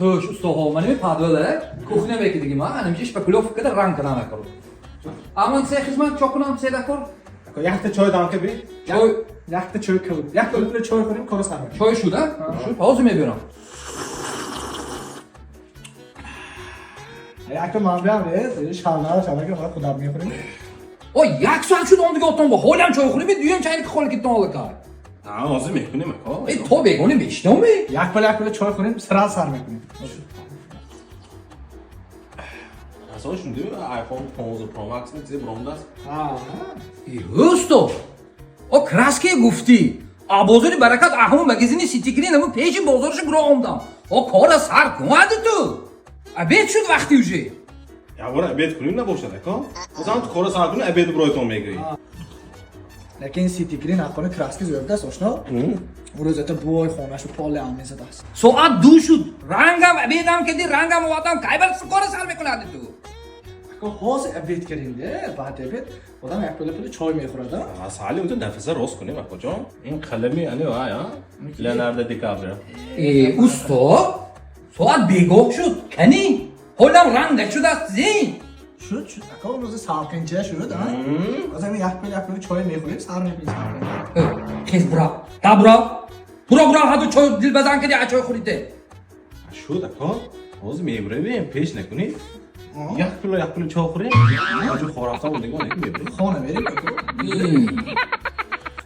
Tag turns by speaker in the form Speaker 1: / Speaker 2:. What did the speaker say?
Speaker 1: Hoş usta من میپادله کухنه بگیری ما همیشه شکلوف کده رنگ کنه نکرد. اما سه خدمت چاکنم سه دکور.
Speaker 2: یک تا چای دام که بی.
Speaker 1: چای
Speaker 2: یک تا چای کلو. یک کلو چای خوریم کارو سر می‌کنیم.
Speaker 1: چای شده؟ شد پاوز میبرم.
Speaker 2: یک تا من بیام ره. شالا که ما خدا میخوریم.
Speaker 1: او یک ساعت شد اون دیگه اتون با حالم چای خوریم دیگه چای که خالی که تاله کار.
Speaker 3: آزی میکنیم ها.
Speaker 1: ای تو بگونی بیشتم می.
Speaker 2: یک کلو چای خوریم سر میکنیم.
Speaker 3: اصلاً دیگه آیفون 15 پرو مکس میشه برونده است.
Speaker 1: هستو. او کراسکی گفتی. آبازوری برکت احمد مگزینی سیتی گرین همون پیش بازارش گراه آمدم. او کار سر کنید تو. ابد شد وقتی اوجه.
Speaker 3: یا برای ابد کنیم نباشه نکن. مثلا تو کار سر کنی ابد برای تو میگیری.
Speaker 2: لیکن سیتی گرین اخوان کراسکی زیاد است آشنا. اون روز تا بوی خونه‌شو پال آمیزد است.
Speaker 1: ساعت دو شد. رنگم ابدم کردی رنگم واتم کایبر کار سر میکنه تو.
Speaker 2: حاضر ابد کردیم ده بعد ابد آدم یک کلو چای میخوره ده.
Speaker 3: سالی اونجا نفس راست کنیم کجا؟ این قلمی انی آیا؟ لئوناردو دیکاپریو.
Speaker 1: اوستا ساعت بیگاه شد کنی حالم رنگ نشد است زین.
Speaker 2: شد اکا اون روز سالکنچه شد ها. از همین یک کلو چای میخوریم سر میپیچیم.
Speaker 1: خیز برا تا برا هادو چای دل بزن کردی چای خوریده.
Speaker 3: شد اکا روز میبریم پیش نکنی. یک کلو چای خوریم. آجو خوراکتا بود دیگه نمیبریم.
Speaker 2: خانه بریم.